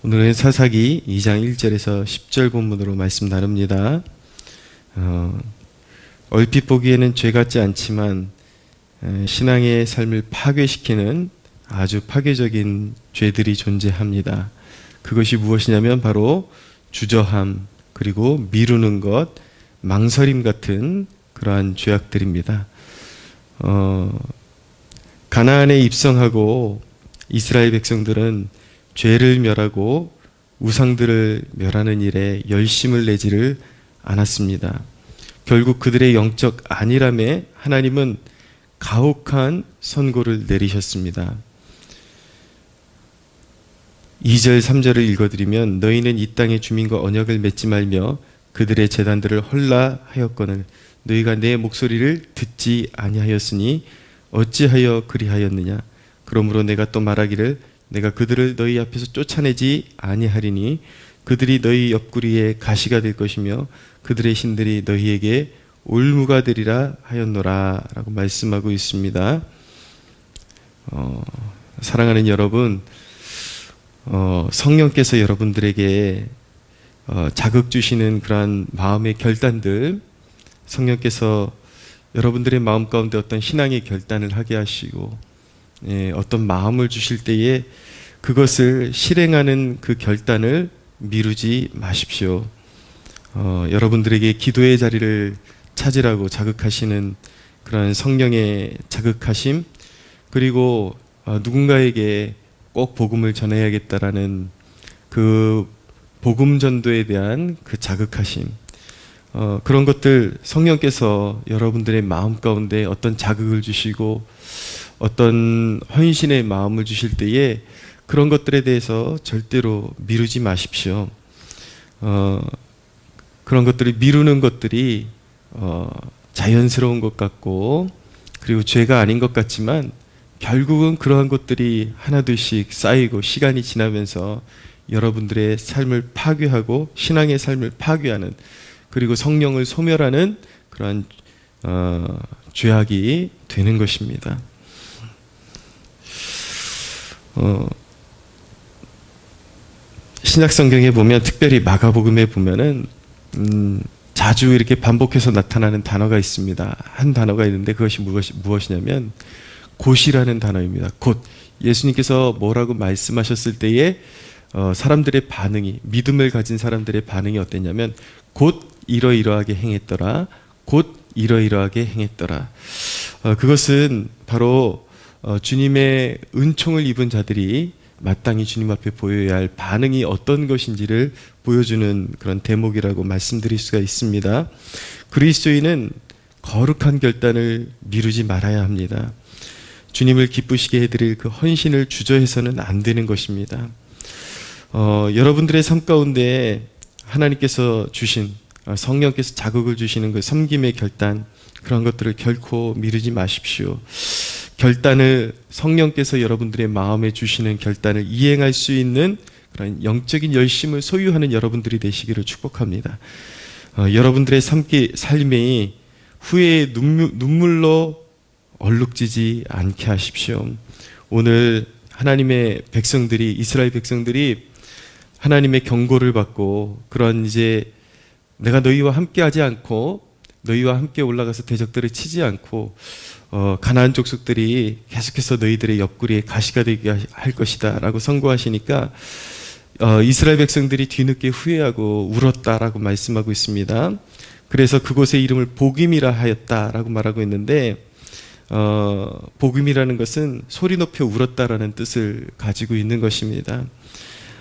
오늘은 사사기 2장 1절에서 10절 본문으로 말씀 나눕니다. 얼핏 보기에는 죄 같지 않지만 신앙의 삶을 파괴시키는 아주 파괴적인 죄들이 존재합니다. 그것이 무엇이냐면 바로 주저함, 그리고 미루는 것, 망설임 같은 그러한 죄악들입니다. 가나안에 입성하고 이스라엘 백성들은 죄를 멸하고 우상들을 멸하는 일에 열심을 내지를 않았습니다. 결국 그들의 영적 안일함에 하나님은 가혹한 선고를 내리셨습니다. 2절 3절을 읽어드리면 너희는 이 땅의 주민과 언약을 맺지 말며 그들의 제단들을 헐라하였거늘 너희가 내 목소리를 듣지 아니하였으니 어찌하여 그리하였느냐. 그러므로 내가 또 말하기를 내가 그들을 너희 앞에서 쫓아내지 아니하리니 그들이 너희 옆구리에 가시가 될 것이며 그들의 신들이 너희에게 올무가 되리라 하였노라 라고 말씀하고 있습니다. 사랑하는 여러분, 성령께서 여러분들에게 자극 주시는 그러한 마음의 결단들, 성령께서 여러분들의 마음 가운데 어떤 신앙의 결단을 하게 하시고 어떤 마음을 주실 때에 그것을 실행하는 그 결단을 미루지 마십시오. 여러분들에게 기도의 자리를 찾으라고 자극하시는 그런 성령의 자극하심, 그리고 누군가에게 꼭 복음을 전해야겠다라는 그 복음 전도에 대한 그 자극하심, 그런 것들 성령께서 여러분들의 마음 가운데 어떤 자극을 주시고 어떤 헌신의 마음을 주실 때에 그런 것들에 대해서 절대로 미루지 마십시오. 그런 것들을 미루는 것들이 자연스러운 것 같고 그리고 죄가 아닌 것 같지만 결국은 그러한 것들이 하나둘씩 쌓이고 시간이 지나면서 여러분들의 삶을 파괴하고 신앙의 삶을 파괴하는, 그리고 성령을 소멸하는 그러한 죄악이 되는 것입니다. 신약성경에 보면, 특별히 마가복음에 보면은 자주 이렇게 반복해서 나타나는 단어가 있습니다. 한 단어가 있는데 그것이 무엇이냐면 곧이라는 단어입니다. 곧. 예수님께서 뭐라고 말씀하셨을 때에 사람들의 반응이, 믿음을 가진 사람들의 반응이 어땠냐면 곧 이러이러하게 행했더라, 곧 이러이러하게 행했더라. 그것은 바로 주님의 은총을 입은 자들이 마땅히 주님 앞에 보여야 할 반응이 어떤 것인지를 보여주는 그런 대목이라고 말씀드릴 수가 있습니다. 그리스도인은 거룩한 결단을 미루지 말아야 합니다. 주님을 기쁘시게 해드릴 그 헌신을 주저해서는 안 되는 것입니다. 여러분들의 삶 가운데 하나님께서 주신, 성령께서 자극을 주시는 그 섬김의 결단, 그런 것들을 결코 미루지 마십시오. 결단을, 성령께서 여러분들의 마음에 주시는 결단을 이행할 수 있는 그런 영적인 열심을 소유하는 여러분들이 되시기를 축복합니다. 여러분들의 삶이 후회의 눈물로 얼룩지지 않게 하십시오. 오늘 하나님의 백성들이, 이스라엘 백성들이 하나님의 경고를 받고, 그런 이제 내가 너희와 함께 하지 않고 너희와 함께 올라가서 대적들을 치지 않고 가나안 족속들이 계속해서 너희들의 옆구리에 가시가 되게 할 것이다 라고 선고하시니까 이스라엘 백성들이 뒤늦게 후회하고 울었다라고 말씀하고 있습니다. 그래서 그곳의 이름을 복임이라 하였다라고 말하고 있는데, 복임이라는 것은 소리 높여 울었다라는 뜻을 가지고 있는 것입니다.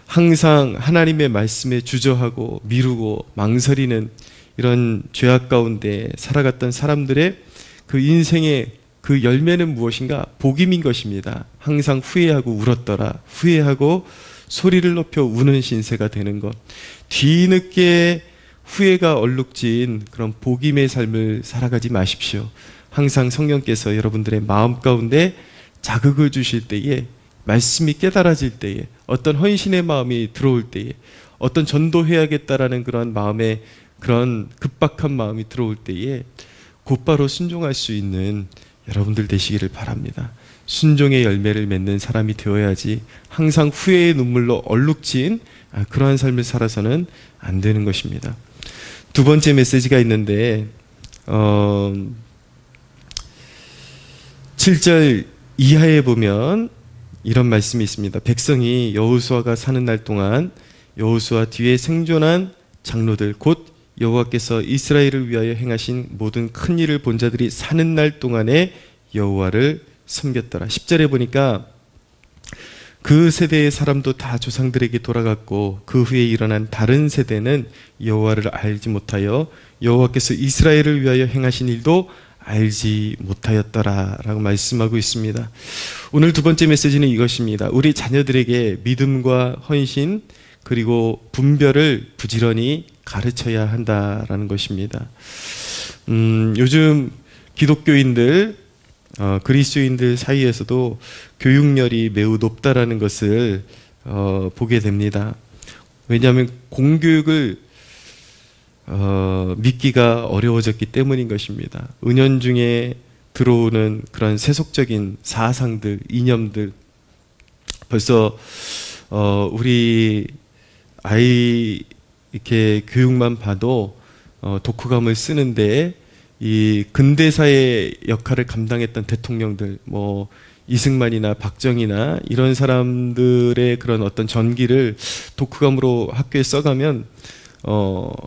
항상 하나님의 말씀에 주저하고 미루고 망설이는 이런 죄악 가운데 살아갔던 사람들의 그 인생의 그 열매는 무엇인가? 복임인 것입니다. 항상 후회하고 울었더라, 후회하고 소리를 높여 우는 신세가 되는 것, 뒤늦게 후회가 얼룩진 그런 복임의 삶을 살아가지 마십시오. 항상 성령께서 여러분들의 마음 가운데 자극을 주실 때에, 말씀이 깨달아질 때에, 어떤 헌신의 마음이 들어올 때에, 어떤 전도해야겠다라는 그런 마음에, 그런 급박한 마음이 들어올 때에 곧바로 순종할 수 있는 여러분들 되시기를 바랍니다. 순종의 열매를 맺는 사람이 되어야지 항상 후회의 눈물로 얼룩진 그러한 삶을 살아서는 안 되는 것입니다. 두 번째 메시지가 있는데 7절 이하에 보면 이런 말씀이 있습니다. 백성이 여호수아가 사는 날 동안 여호수아 뒤에 생존한 장로들 곧 여호와께서 이스라엘을 위하여 행하신 모든 큰 일을 본 자들이 사는 날 동안에 여호와를 섬겼더라. 10절에 보니까 그 세대의 사람도 다 조상들에게 돌아갔고 그 후에 일어난 다른 세대는 여호와를 알지 못하여 여호와께서 이스라엘을 위하여 행하신 일도 알지 못하였더라 라고 말씀하고 있습니다. 오늘 두 번째 메시지는 이것입니다. 우리 자녀들에게 믿음과 헌신 그리고 분별을 부지런히 가르쳐야 한다라는 것입니다. 요즘 기독교인들 그리스도인들 사이에서도 교육열이 매우 높다라는 것을 보게 됩니다. 왜냐하면 공교육을 믿기가 어려워졌기 때문인 것입니다. 은연중에 들어오는 그런 세속적인 사상들, 이념들 벌써 우리 아이 이렇게 교육만 봐도 독후감을 쓰는데 이 근대사의 역할을 감당했던 대통령들 뭐 이승만이나 박정희나 이런 사람들의 그런 어떤 전기를 독후감으로 학교에 써가면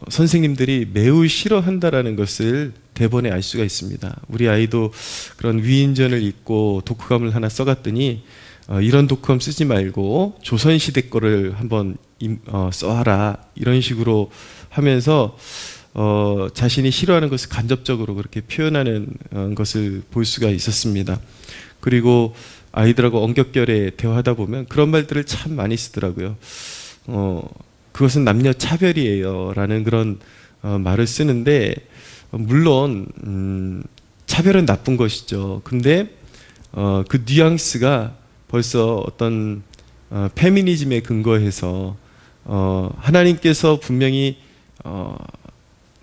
선생님들이 매우 싫어한다라는 것을 대번에 알 수가 있습니다. 우리 아이도 그런 위인전을 읽고 독후감을 하나 써갔더니 이런 독후감 쓰지 말고 조선시대 거를 한번 써와라 이런 식으로 하면서 자신이 싫어하는 것을 간접적으로 그렇게 표현하는 것을 볼 수가 있었습니다. 그리고 아이들하고 언격결에 대화하다 보면 그런 말들을 참 많이 쓰더라고요. 그것은 남녀 차별이에요 라는 그런 말을 쓰는데 물론 차별은 나쁜 것이죠. 근데 그 뉘앙스가 벌써 어떤 페미니즘에 근거해서 하나님께서 분명히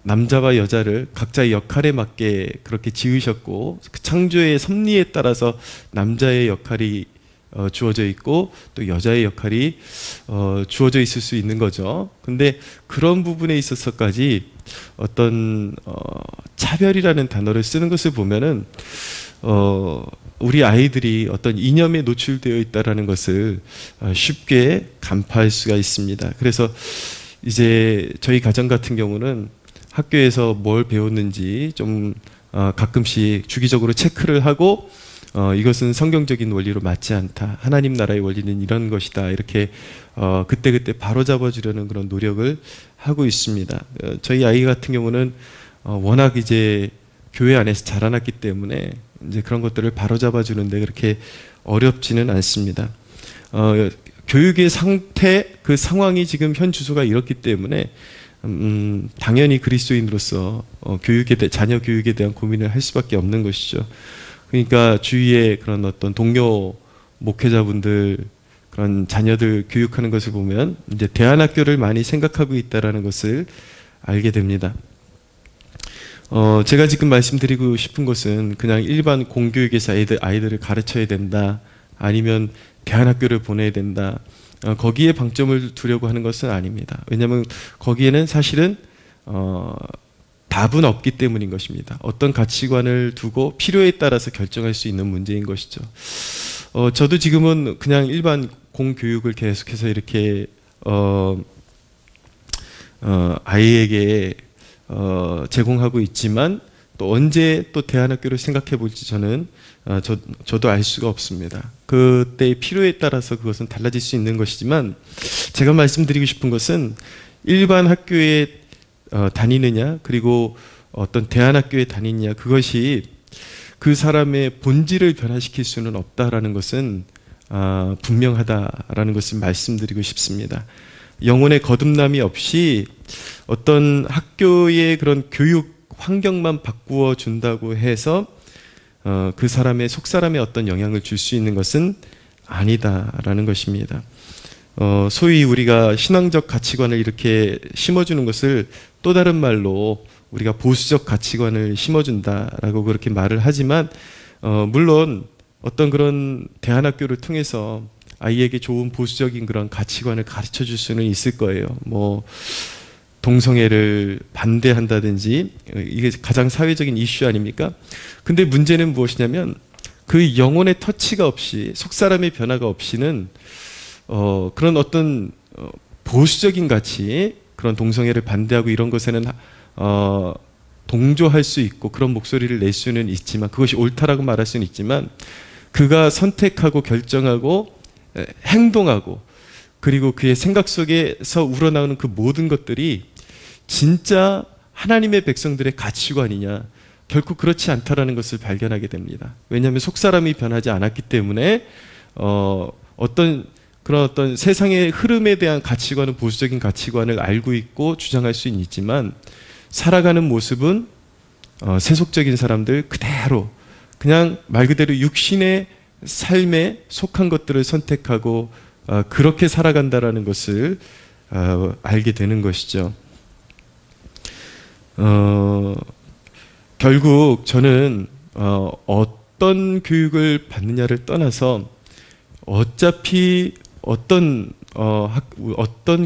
남자와 여자를 각자의 역할에 맞게 그렇게 지으셨고 그 창조의 섭리에 따라서 남자의 역할이 주어져 있고 또 여자의 역할이 주어져 있을 수 있는 거죠. 근데 그런 부분에 있어서까지 어떤 차별이라는 단어를 쓰는 것을 보면은 우리 아이들이 어떤 이념에 노출되어 있다라는 것을 쉽게 간파할 수가 있습니다. 그래서 이제 저희 가정 같은 경우는 학교에서 뭘 배웠는지 좀 가끔씩 주기적으로 체크를 하고 이것은 성경적인 원리로 맞지 않다. 하나님 나라의 원리는 이런 것이다. 이렇게 그때그때 바로잡아 주려는 그런 노력을 하고 있습니다. 저희 아이 같은 경우는 워낙 이제 교회 안에서 자라났기 때문에 이제 그런 것들을 바로잡아 주는데 그렇게 어렵지는 않습니다. 교육의 상태, 그 상황이 지금 현 주소가 이렇기 때문에 당연히 그리스도인으로서 자녀 교육에 대한 고민을 할 수밖에 없는 것이죠. 그러니까 주위에 그런 어떤 동료 목회자분들 그런 자녀들 교육하는 것을 보면 이제 대안학교를 많이 생각하고 있다라는 것을 알게 됩니다. 제가 지금 말씀드리고 싶은 것은 그냥 일반 공교육에서 아이들을 가르쳐야 된다 아니면 대안학교를 보내야 된다 거기에 방점을 두려고 하는 것은 아닙니다. 왜냐하면 거기에는 사실은 답은 없기 때문인 것입니다. 어떤 가치관을 두고 필요에 따라서 결정할 수 있는 문제인 것이죠. 저도 지금은 그냥 일반 공교육을 계속해서 이렇게 아이에게 제공하고 있지만 또 언제 또 대안학교를 생각해 볼지 저도 알 수가 없습니다. 그때의 필요에 따라서 그것은 달라질 수 있는 것이지만 제가 말씀드리고 싶은 것은 일반 학교에 다니느냐 그리고 어떤 대안학교에 다니느냐 그것이 그 사람의 본질을 변화시킬 수는 없다라는 것은 분명하다라는 것을 말씀드리고 싶습니다. 영혼의 거듭남이 없이 어떤 학교의 그런 교육 환경만 바꾸어 준다고 해서 그 사람의 속사람에 어떤 영향을 줄 수 있는 것은 아니다라는 것입니다. 소위 우리가 신앙적 가치관을 이렇게 심어주는 것을 또 다른 말로 우리가 보수적 가치관을 심어준다라고 그렇게 말을 하지만 물론 어떤 그런 대안학교를 통해서 아이에게 좋은 보수적인 그런 가치관을 가르쳐 줄 수는 있을 거예요. 뭐 동성애를 반대한다든지, 이게 가장 사회적인 이슈 아닙니까? 근데 문제는 무엇이냐면 그 영혼의 터치가 없이, 속사람의 변화가 없이는 그런 어떤 보수적인 가치, 그런 동성애를 반대하고 이런 것에는 동조할 수 있고 그런 목소리를 낼 수는 있지만, 그것이 옳다라고 말할 수는 있지만, 그가 선택하고 결정하고 행동하고 그리고 그의 생각 속에서 우러나오는 그 모든 것들이 진짜 하나님의 백성들의 가치관이냐, 결코 그렇지 않다라는 것을 발견하게 됩니다. 왜냐하면 속사람이 변하지 않았기 때문에 어떤 세상의 흐름에 대한 가치관은 보수적인 가치관을 알고 있고 주장할 수는 있지만, 살아가는 모습은 세속적인 사람들 그대로, 그냥 말 그대로 육신의 삶에 속한 것들을 선택하고 그렇게 살아간다라는 것을 알게 되는 것이죠. 결국 저는 어떤 교육을 받느냐를 떠나서 어차피 어떤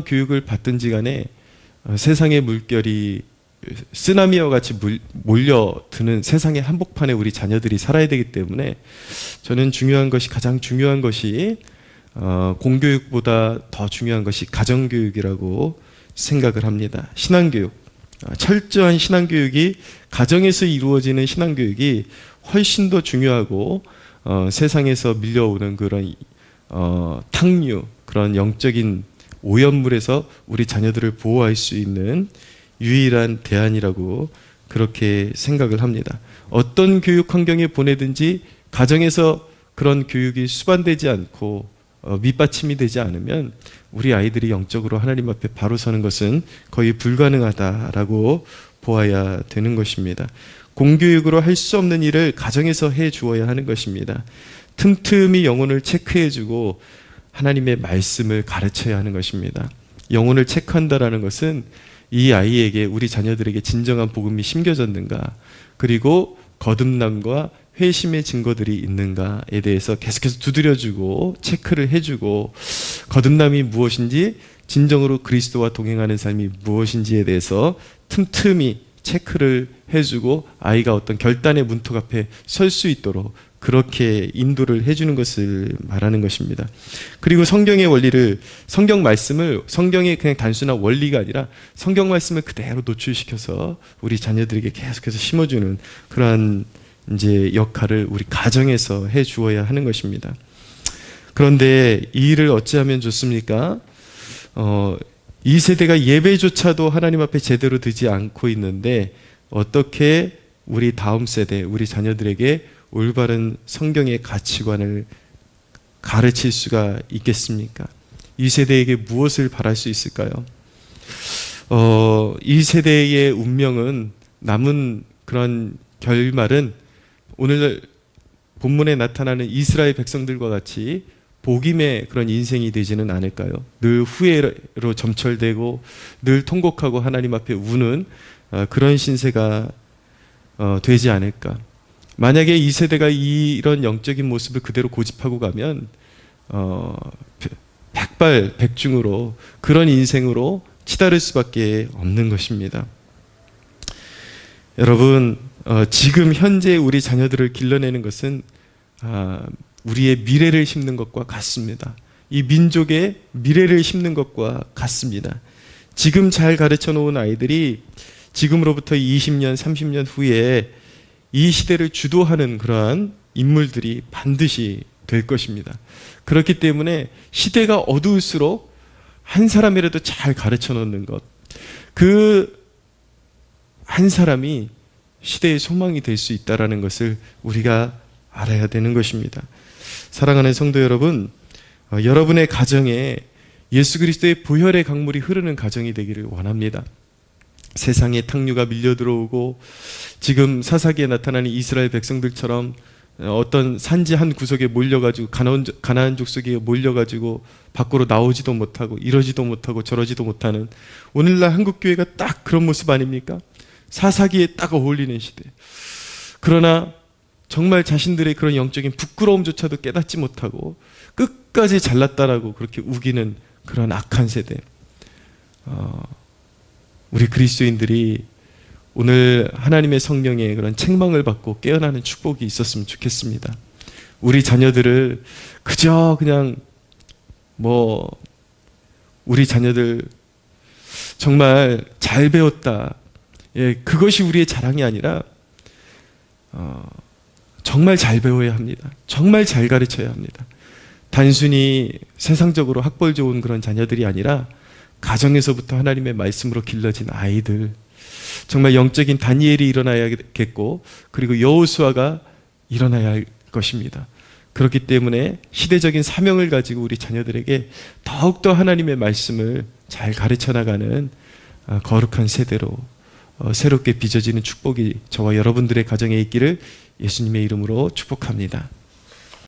교육을 받든지 간에 세상의 물결이 쓰나미와 같이 몰려드는 세상의 한복판에 우리 자녀들이 살아야 되기 때문에, 저는 가장 중요한 것이 공교육보다 더 중요한 것이 가정교육이라고 생각을 합니다. 신앙교육, 철저한 신앙교육이, 가정에서 이루어지는 신앙교육이 훨씬 더 중요하고, 세상에서 밀려오는 그런 탕류, 그런 영적인 오염물에서 우리 자녀들을 보호할 수 있는 유일한 대안이라고 그렇게 생각을 합니다. 어떤 교육 환경에 보내든지 가정에서 그런 교육이 수반되지 않고 밑받침이 되지 않으면 우리 아이들이 영적으로 하나님 앞에 바로 서는 것은 거의 불가능하다라고 보아야 되는 것입니다. 공교육으로 할 수 없는 일을 가정에서 해 주어야 하는 것입니다. 틈틈이 영혼을 체크해주고 하나님의 말씀을 가르쳐야 하는 것입니다. 영혼을 체크한다라는 것은 이 아이에게, 우리 자녀들에게 진정한 복음이 심겨졌는가, 그리고 거듭남과 회심의 증거들이 있는가에 대해서 계속해서 두드려주고 체크를 해주고, 거듭남이 무엇인지, 진정으로 그리스도와 동행하는 삶이 무엇인지에 대해서 틈틈이 체크를 해주고 아이가 어떤 결단의 문턱 앞에 설 수 있도록 그렇게 인도를 해주는 것을 말하는 것입니다. 그리고 성경의 원리를, 성경 말씀을, 성경의 그냥 단순한 원리가 아니라 성경 말씀을 그대로 노출시켜서 우리 자녀들에게 계속해서 심어주는 그러한 이제 역할을 우리 가정에서 해 주어야 하는 것입니다. 그런데 이 일을 어찌하면 좋습니까? 이 세대가 예배조차도 하나님 앞에 제대로 드지 않고 있는데 어떻게 우리 다음 세대, 우리 자녀들에게 올바른 성경의 가치관을 가르칠 수가 있겠습니까? 이 세대에게 무엇을 바랄 수 있을까요? 이 세대의 운명은, 남은 그런 결말은 오늘 본문에 나타나는 이스라엘 백성들과 같이 복임의 그런 인생이 되지는 않을까요? 늘 후회로 점철되고 늘 통곡하고 하나님 앞에 우는 그런 신세가 되지 않을까? 만약에 이 세대가 이런 영적인 모습을 그대로 고집하고 가면 백발백중으로 그런 인생으로 치달을 수밖에 없는 것입니다. 여러분, 지금 현재 우리 자녀들을 길러내는 것은 우리의 미래를 심는 것과 같습니다. 이 민족의 미래를 심는 것과 같습니다. 지금 잘 가르쳐 놓은 아이들이 지금으로부터 20년, 30년 후에 이 시대를 주도하는 그러한 인물들이 반드시 될 것입니다. 그렇기 때문에 시대가 어두울수록 한 사람이라도 잘 가르쳐 놓는 것, 그 한 사람이 시대의 소망이 될 수 있다는 것을 우리가 알아야 되는 것입니다. 사랑하는 성도 여러분, 여러분의 가정에 예수 그리스도의 보혈의 강물이 흐르는 가정이 되기를 원합니다. 세상에 탕류가 밀려 들어오고 지금 사사기에 나타나는 이스라엘 백성들처럼 어떤 산지 한 구석에 몰려가지고 가나안 족속에 몰려가지고 밖으로 나오지도 못하고 이러지도 못하고 저러지도 못하는 오늘날 한국교회가 딱 그런 모습 아닙니까? 사사기에 딱 어울리는 시대. 그러나 정말 자신들의 그런 영적인 부끄러움조차도 깨닫지 못하고 끝까지 잘났다라고 그렇게 우기는 그런 악한 세대. 우리 그리스도인들이 오늘 하나님의 성령의 그런 책망을 받고 깨어나는 축복이 있었으면 좋겠습니다. 우리 자녀들을 그저 그냥 우리 자녀들 정말 잘 배웠다. 예, 그것이 우리의 자랑이 아니라 정말 잘 배워야 합니다. 정말 잘 가르쳐야 합니다. 단순히 세상적으로 학벌 좋은 그런 자녀들이 아니라 가정에서부터 하나님의 말씀으로 길러진 아이들, 정말 영적인 다니엘이 일어나야겠고, 그리고 여호수아가 일어나야 할 것입니다. 그렇기 때문에 시대적인 사명을 가지고 우리 자녀들에게 더욱더 하나님의 말씀을 잘 가르쳐 나가는 거룩한 세대로 새롭게 빚어지는 축복이 저와 여러분들의 가정에 있기를 예수님의 이름으로 축복합니다.